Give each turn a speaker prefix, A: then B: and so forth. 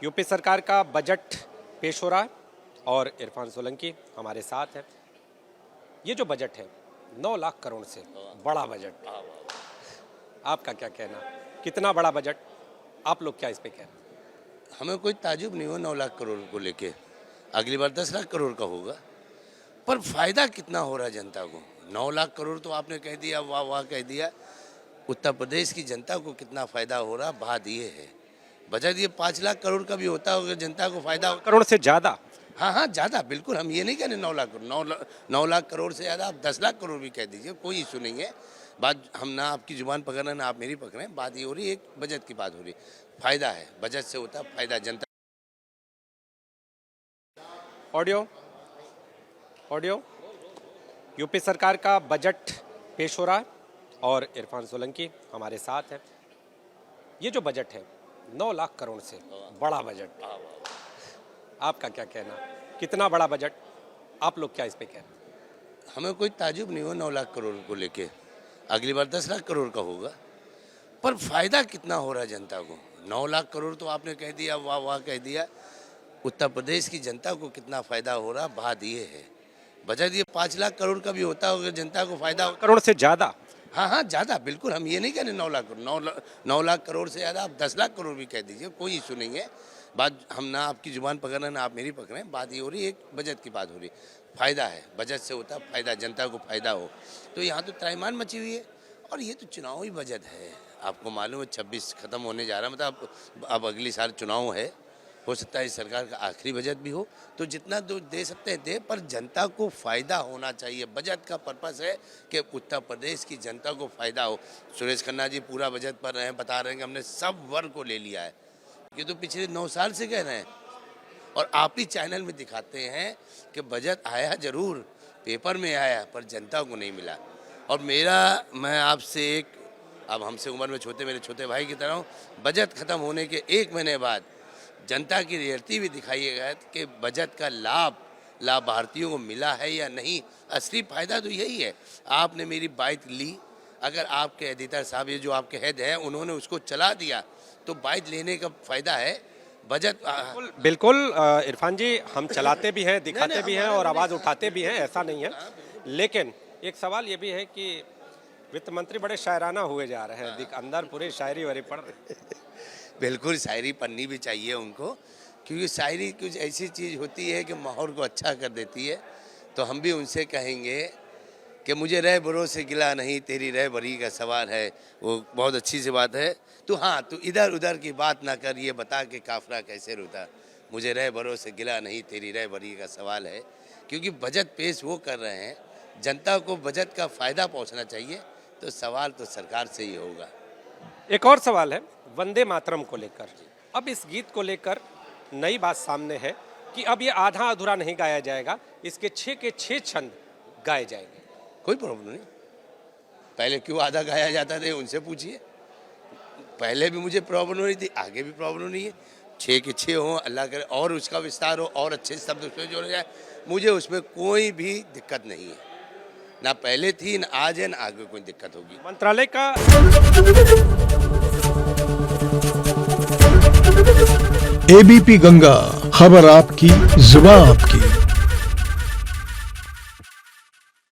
A: UP सरकार का budget पेश हो रहा है और इरफान सोलंकी हमारे साथ हैं। ये जो बजट है 9 लाख करोड़ से बड़ा बजट, आपका क्या कहना, कितना बड़ा बजट, आप लोग क्या इस पे कह रहे हैं?
B: हमें कोई ताजुब नहीं हो 9 लाख करोड़ को लेके, अगली बार 10 लाख करोड़ का होगा, पर फायदा कितना हो रहा है जनता को? 9 लाख करोड़ तो आपने कह दिया, वाह वाह कह दिया। उत्तर प्रदेश की जनता को कितना फायदा हो रहा, बात ये है। बजट ये 5 लाख करोड़ का भी होता होगा, जनता को फायदा
A: करोड़ से ज्यादा।
B: हाँ, ज़्यादा बिल्कुल, हम ये नहीं कह रहे 9 लाख करोड़, 9 लाख करोड़ से ज़्यादा आप 10 लाख करोड़ भी कह दीजिए, कोई इशू नहीं है। बात हम ना आपकी जुबान पकड़ रहे हैं ना आप मेरी पकड़ रहे हैं, बात ये हो रही है, एक बजट की बात हो रही है। फायदा है, बजट से होता है फायदा जनता।
A: ऑडियो यूपी सरकार का बजट पेश हो रहा है और इरफान सोलंकी हमारे साथ हैं। ये जो बजट है 9 लाख करोड़ से बड़ा बजट, आपका क्या कहना, कितना बड़ा बजट, आप लोग क्या इस पे कह रहे हैं?
B: हमें कोई ताजुब नहीं हो 9 लाख करोड़ को लेके, अगली बार 10 लाख करोड़ का होगा, पर फायदा कितना हो रहा है जनता को? 9 लाख करोड़ तो आपने कह दिया, वाह वाह कह दिया। उत्तर प्रदेश की जनता को कितना फायदा हो रहा, बात ये है। बजट ये 5 लाख करोड़ का भी होता होगा, जनता को फायदा
A: करोड़ से ज्यादा।
B: हाँ, ज़्यादा बिल्कुल, हम ये नहीं कह रहे 9 लाख करोड़, 9 लाख करोड़ से ज़्यादा आप 10 लाख करोड़ भी कह दीजिए, कोई इशू नहीं है। बात हम ना आपकी जुबान पकड़ रहे हैं ना आप मेरी पकड़ रहे हैं, बात ये हो रही है, एक बजट की बात हो रही है। फायदा है, बजट से होता है फायदा, जनता को फायदा हो। तो यहाँ तो त्रैमान मची हुई है, और ये तो चुनावी बजट है, आपको मालूम है 26 खत्म होने जा रहा है, मतलब अब अगली साल चुनाव है, हो सकता है इस सरकार का आखिरी बजट भी हो, तो जितना तो दे सकते हैं दे, पर जनता को फ़ायदा होना चाहिए। बजट का पर्पस है कि उत्तर प्रदेश की जनता को फ़ायदा हो। सुरेश खन्ना जी पूरा बजट पढ़ रहे हैं, बता रहे हैं कि हमने सब वर्ग को ले लिया है, ये तो पिछले 9 साल से कह रहे हैं, और आप ही चैनल में दिखाते हैं कि बजट आया ज़रूर, पेपर में आया, पर जनता को नहीं मिला। और मैं आपसे एक, अब हमसे उम्र में छोटे, मेरे छोटे भाई की तरह हूँ, बजट ख़त्म होने के 1 महीने बाद जनता की रियलिटी भी दिखाइएगा कि बजट का लाभार्थियों को मिला है या नहीं। असली फ़ायदा तो यही है। आपने मेरी बाइट ली, अगर आपके एडिटर साहब, ये जो आपके हेड हैं, उन्होंने उसको चला दिया, तो बाइट लेने का फ़ायदा है। बजट
A: बिल्कुल इरफान जी, हम चलाते भी हैं, दिखाते भी हैं और आवाज़ उठाते भी हैं, ऐसा नहीं है। लेकिन एक सवाल ये भी है कि वित्त मंत्री बड़े शायराना हुए जा रहे हैं, अंदर पूरे शायरी वायरी पढ़ रहे हैं।
B: बिल्कुल, शायरी पढ़नी भी चाहिए उनको, क्योंकि शायरी कुछ ऐसी चीज़ होती है कि माहौल को अच्छा कर देती है। तो हम भी उनसे कहेंगे कि मुझे रह बरों से गिला नहीं, तेरी रह बरी का सवाल है। वो बहुत अच्छी सी बात है। तो हाँ, तो इधर उधर की बात ना कर, ये बता के काफिला कैसे रोता, मुझे रह बरों से गिला नहीं, तेरी रह बरी का सवाल है। क्योंकि बजट पेश वो कर रहे हैं, जनता को बजट का फ़ायदा पहुँचना चाहिए, तो सवाल तो सरकार से ही होगा।
A: एक और सवाल है वंदे मातरम को लेकर। अब इस गीत को लेकर नई बात सामने है कि अब ये आधा अधूरा नहीं गाया जाएगा, इसके 6 के 6 छंद गाए जाएंगे।
B: कोई प्रॉब्लम नहीं, पहले क्यों आधा गाया जाता था उनसे पूछिए। पहले भी मुझे प्रॉब्लम हो रही थी, आगे भी प्रॉब्लम नहीं है। 6 के 6 हों, अल्लाह करे और उसका विस्तार हो और अच्छे शब्द उसमें जोड़े जाए, मुझे उसमें कोई भी दिक्कत नहीं है। ना पहले थी, ना आज है, ना आगे कोई दिक्कत होगी।
A: मंत्रालय का
C: एबीपी गंगा, खबर आपकी, जुबान आपकी।